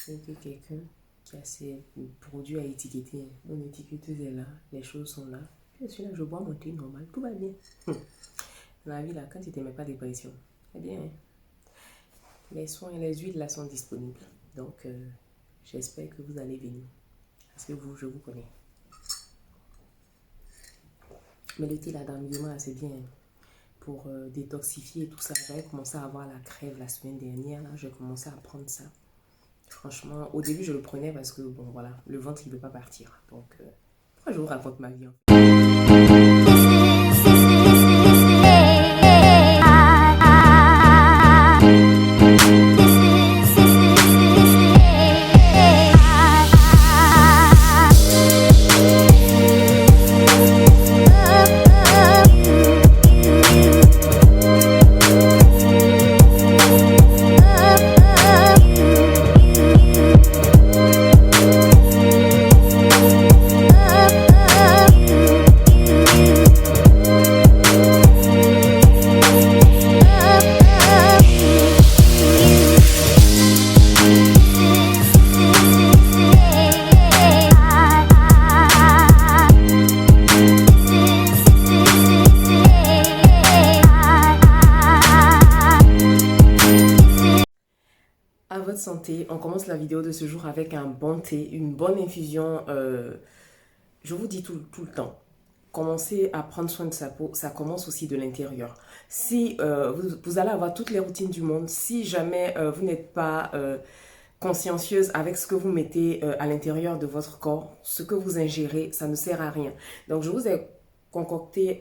C'est que quelqu'un qui a ses produits à étiqueter, mon étiqueteuse est là, les choses sont là. Je suis là, je bois mon thé normal, tout va bien. Dans la vie, là, quand tu ne mets pas de pression, eh bien, les soins et les huiles là sont disponibles. Donc, j'espère que vous allez venir. Parce que vous, je vous connais. Mais le thé là d'ambiement, c'est bien pour détoxifier et tout ça. J'avais commencé à avoir la crève la semaine dernière. Là, j'ai commencé à prendre ça. Franchement, au début, je le prenais parce que, bon, voilà, le ventre, il ne veut pas partir. Donc, pourquoi je vous raconte ma vie en fait? À votre santé, on commence la vidéo de ce jour avec un bon thé, une bonne infusion. Je vous dis tout le temps, commencez à prendre soin de sa peau, ça commence aussi de l'intérieur. Si vous allez avoir toutes les routines du monde, si jamais vous n'êtes pas consciencieuse avec ce que vous mettez à l'intérieur de votre corps, ce que vous ingérez, ça ne sert à rien. Donc je vous ai concocté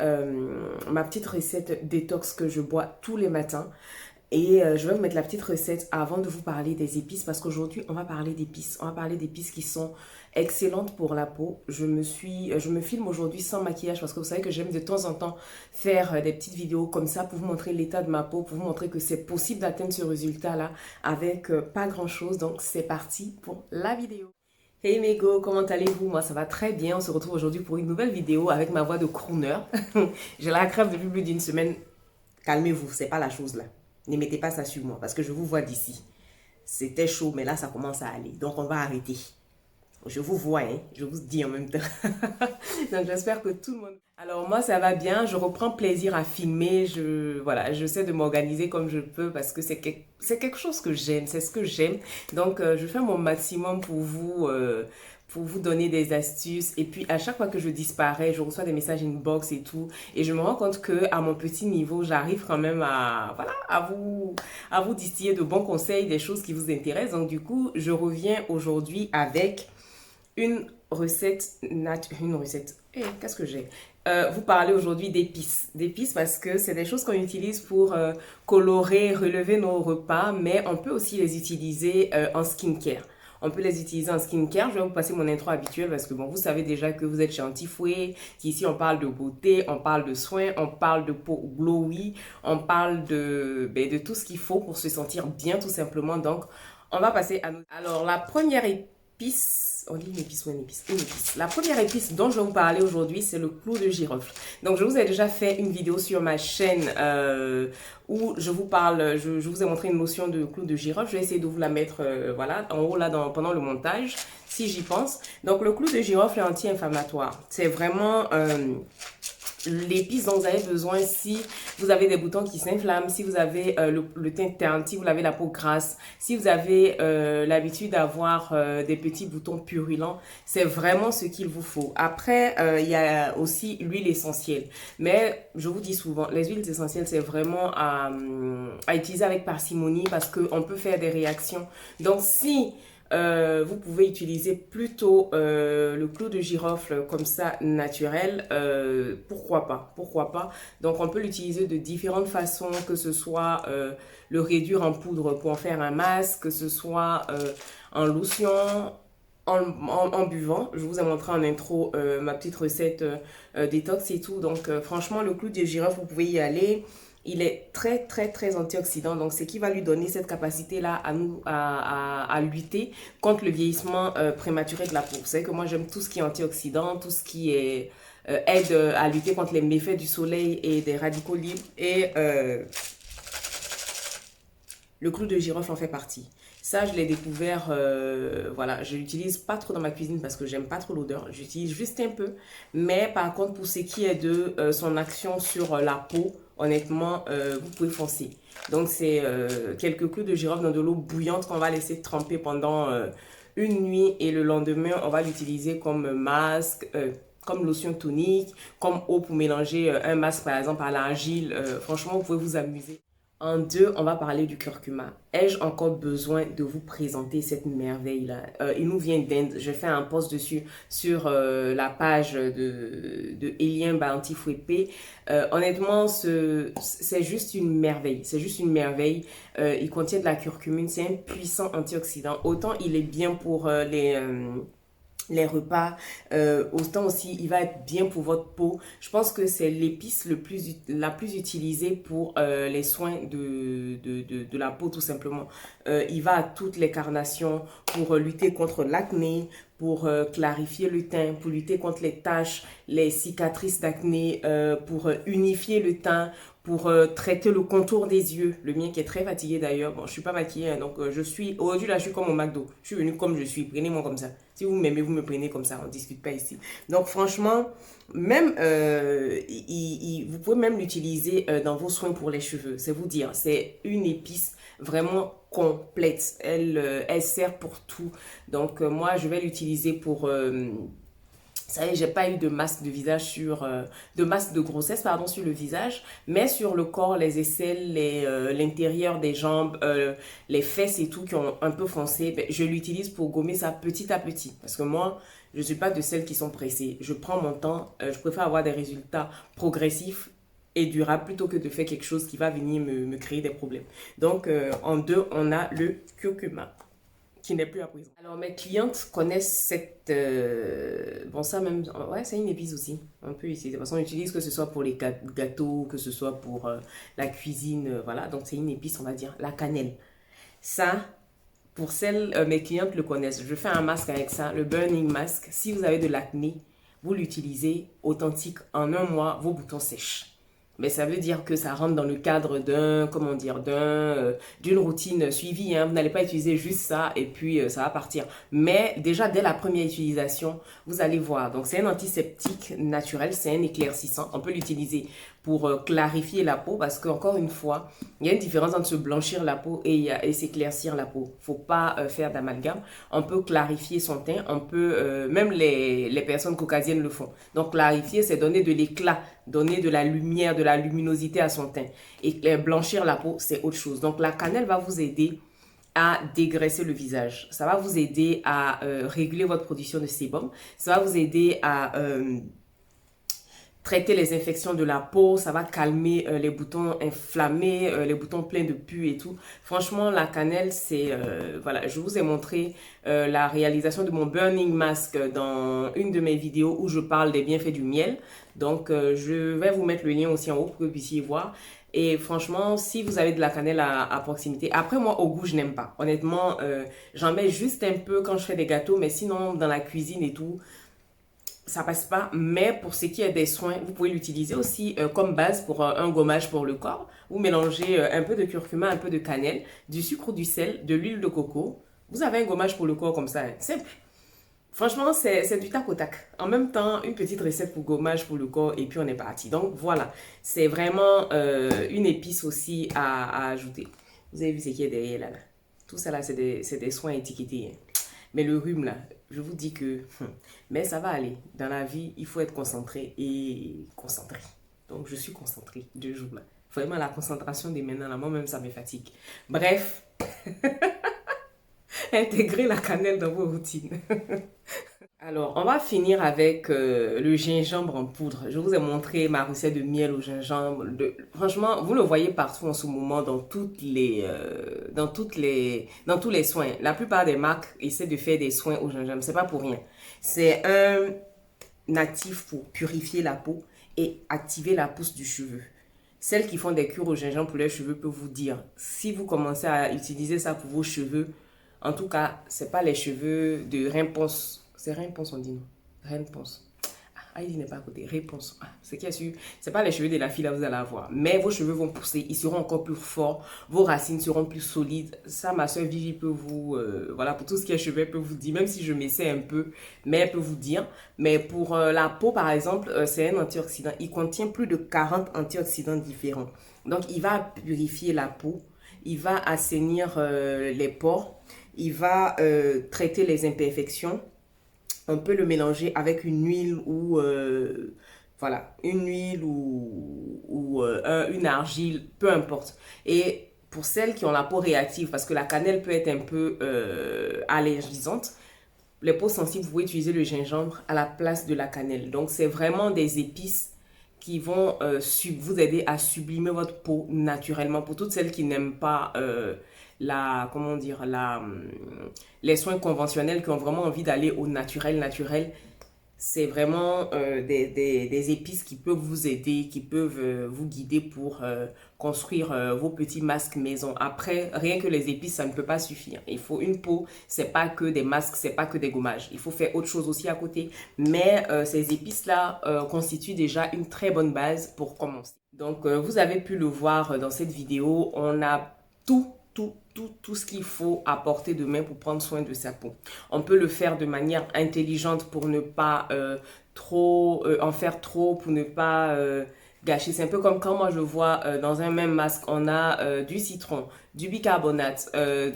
ma petite recette détox que je bois tous les matins. Et je vais vous mettre la petite recette avant de vous parler des épices parce qu'aujourd'hui, on va parler d'épices. On va parler d'épices qui sont excellentes pour la peau. Je me filme aujourd'hui sans maquillage parce que vous savez que j'aime de temps en temps faire des petites vidéos comme ça pour vous montrer l'état de ma peau, pour vous montrer que c'est possible d'atteindre ce résultat-là avec pas grand-chose. Donc, c'est parti pour la vidéo. Hey mes go, comment allez-vous? Moi ça va très bien, on se retrouve aujourd'hui pour une nouvelle vidéo avec ma voix de crooner. J'ai la crève depuis plus d'une semaine. Calmez-vous, c'est pas la chose là. Ne mettez pas ça sur moi parce que je vous vois d'ici. C'était chaud, mais là, ça commence à aller. Donc, on va arrêter. Je vous vois, hein. Je vous dis en même temps. Donc, j'espère que tout le monde... Alors, moi, ça va bien. Je reprends plaisir à filmer. Voilà, j'essaie de m'organiser comme je peux parce que c'est quelque chose que j'aime. C'est ce que j'aime. Donc, je fais mon maximum pour vous donner des astuces. Et puis, à chaque fois que je disparais, je reçois des messages inbox et tout. Et je me rends compte que à mon petit niveau, j'arrive quand même voilà, à vous distiller de bons conseils, des choses qui vous intéressent. Donc, du coup, je reviens aujourd'hui avec une recette. Qu'est-ce que j'ai? Vous parlez aujourd'hui d'épices. D'épices parce que c'est des choses qu'on utilise pour colorer, relever nos repas, mais on peut aussi les utiliser en skincare. On peut les utiliser en skincare. Je vais vous passer mon intro habituel parce que bon, vous savez déjà que vous êtes chez Antifouet, qu'ici on parle de beauté, on parle de soins, on parle de peau glowy, on parle de tout ce qu'il faut pour se sentir bien tout simplement. Donc, on va passer à... Alors, la première épice... On dit une épice ou une épice? Une épice. La première épice dont je vais vous parler aujourd'hui, c'est le clou de girofle. Donc, je vous ai déjà fait une vidéo sur ma chaîne où je vous parle, je vous ai montré une notion de clou de girofle. Je vais essayer de vous la mettre voilà, en haut là pendant le montage, si j'y pense. Donc, le clou de girofle est anti-inflammatoire. C'est vraiment... l'épice dont vous avez besoin si vous avez des boutons qui s'inflamment, si vous avez le teint terne, si vous avez la peau grasse, si vous avez l'habitude d'avoir des petits boutons purulents, c'est vraiment ce qu'il vous faut. Après, il y a aussi l'huile essentielle. Mais je vous dis souvent, les huiles essentielles, c'est vraiment à utiliser avec parcimonie parce qu'on peut faire des réactions. Donc, si... vous pouvez utiliser plutôt le clou de girofle comme ça naturel, pourquoi pas. Donc on peut l'utiliser de différentes façons, que ce soit le réduire en poudre pour en faire un masque, que ce soit en lotion, en buvant. Je vous ai montré en intro ma petite recette détox et tout. Donc franchement le clou de girofle, vous pouvez y aller. Il est très antioxydant, donc c'est qui va lui donner cette capacité-là à lutter contre le vieillissement prématuré de la peau. Vous savez que moi j'aime tout ce qui est antioxydant, tout ce qui est aide à lutter contre les méfaits du soleil et des radicaux libres. Et le clou de girofle en fait partie. Ça, je l'ai découvert, voilà, je l'utilise pas trop dans ma cuisine parce que j'aime pas trop l'odeur. J'utilise juste un peu. Mais par contre, pour ce qui est de son action sur la peau, honnêtement, vous pouvez foncer. Donc, c'est quelques clous de girofle dans de l'eau bouillante qu'on va laisser tremper pendant une nuit. Et le lendemain, on va l'utiliser comme masque, comme lotion tonique, comme eau pour mélanger un masque, par exemple, à l'argile. Franchement, vous pouvez vous amuser. En deux, on va parler du curcuma. Ai-je encore besoin de vous présenter cette merveille-là? Il nous vient d'Inde. Je fais un post dessus sur la page de Elien Bounty Fouépé. Honnêtement, c'est juste une merveille. C'est juste une merveille. Il contient de la curcumine. C'est un puissant antioxydant. Autant il est bien pour les repas, autant aussi il va être bien pour votre peau. Je pense que c'est l'épice la plus utilisée pour les soins de la peau tout simplement. Il va à toutes les carnations pour lutter contre l'acné, pour clarifier le teint, pour lutter contre les taches, les cicatrices d'acné, pour unifier le teint, pour traiter le contour des yeux. Le mien qui est très fatigué d'ailleurs. Bon, je suis pas maquillée, hein, donc aujourd'hui là, je suis comme au McDo. Je suis venue comme je suis. Prenez-moi comme ça. Si vous m'aimez, vous me prenez comme ça. On discute pas ici. Donc franchement, même vous pouvez même l'utiliser dans vos soins pour les cheveux. C'est vous dire, c'est une épice vraiment complète. Elle sert pour tout. Donc moi, je vais l'utiliser pour ça y est, j'ai pas eu de masque de visage de masque de grossesse, pardon, sur le visage, mais sur le corps, les aisselles, l'intérieur des jambes, les fesses et tout qui ont un peu foncé, ben, je l'utilise pour gommer ça petit à petit. Parce que moi, je suis pas de celles qui sont pressées. Je prends mon temps, je préfère avoir des résultats progressifs et durables plutôt que de faire quelque chose qui va venir me créer des problèmes. Donc, en deux, on a le curcuma qui n'est plus à présent. Alors, mes clientes connaissent cette... bon, ça même... Ouais, c'est une épice aussi. On peut utiliser. De toute façon, on utilise que ce soit pour les gâteaux, que ce soit pour la cuisine. Voilà, donc c'est une épice, on va dire, la cannelle. Ça, pour celles, mes clientes le connaissent. Je fais un masque avec ça, le Burning Mask. Si vous avez de l'acné, vous l'utilisez authentique. En un mois, vos boutons sèchent. Mais ça veut dire que ça rentre dans le cadre comment dire, d'une routine suivie. Hein. Vous n'allez pas utiliser juste ça et puis ça va partir. Mais déjà, dès la première utilisation, vous allez voir. Donc, c'est un antiseptique naturel, c'est un éclaircissant. On peut l'utiliser pour clarifier la peau parce qu'encore une fois, il y a une différence entre se blanchir la peau et s'éclaircir la peau. Faut pas faire d'amalgame. On peut clarifier son teint, on peut, même les personnes caucasiennes le font. Donc clarifier, c'est donner de l'éclat, donner de la lumière, de la luminosité à son teint. Et blanchir la peau, c'est autre chose. Donc la cannelle va vous aider à dégraisser le visage. Ça va vous aider à réguler votre production de sébum. Ça va vous aider à traiter les infections de la peau, ça va calmer les boutons inflammés, les boutons pleins de pus et tout. Franchement, la cannelle, c'est... voilà, je vous ai montré la réalisation de mon Burning Mask dans une de mes vidéos où je parle des bienfaits du miel. Donc, je vais vous mettre le lien aussi en haut pour que vous puissiez voir. Et franchement, si vous avez de la cannelle à proximité, après moi, au goût, je n'aime pas. Honnêtement, j'en mets juste un peu quand je fais des gâteaux, mais sinon, dans la cuisine et tout, ça passe pas. Mais pour ce qui est des soins, vous pouvez l'utiliser aussi comme base pour un gommage pour le corps. Vous mélangez un peu de curcuma, un peu de cannelle, du sucre ou du sel, de l'huile de coco. Vous avez un gommage pour le corps comme ça, hein. Simple. Franchement, c'est du tac au tac. En même temps, une petite recette pour gommage pour le corps et puis on est parti. Donc voilà, c'est vraiment une épice aussi à ajouter. Vous avez vu ce qui est derrière là. Tout ça là, c'est des soins étiquetés, hein. Mais le rhume là, je vous dis que... mais ça va aller. Dans la vie, il faut être concentré et concentré. Donc je suis concentrée 2 jours là. Vraiment la concentration des maintenant là, moi-même ça me fatigue. Bref, intégrez la cannelle dans vos routines. Alors, on va finir avec le gingembre en poudre. Je vous ai montré ma recette de miel au gingembre. Franchement, vous le voyez partout en ce moment dans dans tous les soins. La plupart des marques essaient de faire des soins au gingembre. C'est pas pour rien. C'est un natif pour purifier la peau et activer la pousse du cheveu. Celles qui font des cures au gingembre pour les cheveux peuvent vous dire, si vous commencez à utiliser ça pour vos cheveux, en tout cas, c'est pas les cheveux de rimponce. C'est rimponce, on dit non. Rimponce. Ah, il n'est pas à côté. Réponse. Ah, c'est qui a su. C'est pas les cheveux de la fille là, vous allez avoir. Mais vos cheveux vont pousser. Ils seront encore plus forts. Vos racines seront plus solides. Ça, ma soeur Vivi peut vous... voilà, pour tout ce qui est cheveux, elle peut vous dire. Même si je m'essaie un peu, mais elle peut vous dire. Mais pour la peau, par exemple, c'est un antioxydant. Il contient plus de 40 antioxydants différents. Donc, il va purifier la peau. Il va assainir les pores. Il va traiter les imperfections. On peut le mélanger avec une huile ou voilà, une huile ou une argile, peu importe. Et pour celles qui ont la peau réactive, parce que la cannelle peut être un peu allergisante, les peaux sensibles, vous pouvez utiliser le gingembre à la place de la cannelle. Donc, c'est vraiment des épices qui vont vous aider à sublimer votre peau naturellement. Pour toutes celles qui n'aiment pas comment dire, les soins conventionnels, qui ont vraiment envie d'aller au naturel, c'est vraiment des épices qui peuvent vous aider, qui peuvent vous guider pour construire vos petits masques maison. Après, rien que les épices, ça ne peut pas suffire. Il faut une peau, c'est pas que des masques, c'est pas que des gommages. Il faut faire autre chose aussi à côté. Mais ces épices-là constituent déjà une très bonne base pour commencer. Donc, vous avez pu le voir dans cette vidéo, on a tout ce qu'il faut à portée de main pour prendre soin de sa peau. On peut le faire de manière intelligente pour ne pas en faire trop, pour ne pas gâcher. C'est un peu comme quand moi je vois dans un même masque, on a du citron, du bicarbonate,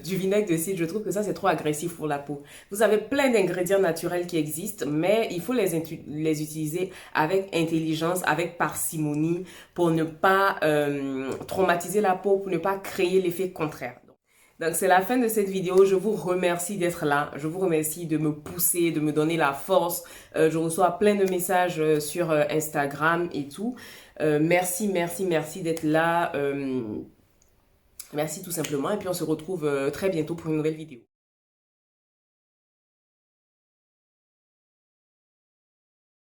du vinaigre de cidre. Je trouve que ça, c'est trop agressif pour la peau. Vous avez plein d'ingrédients naturels qui existent, mais il faut les utiliser avec intelligence, avec parcimonie, pour ne pas traumatiser la peau, pour ne pas créer l'effet contraire. Donc, c'est la fin de cette vidéo. Je vous remercie d'être là. Je vous remercie de me pousser, de me donner la force. Je reçois plein de messages sur Instagram et tout. Merci d'être là. Merci tout simplement. Et puis, on se retrouve très bientôt pour une nouvelle vidéo.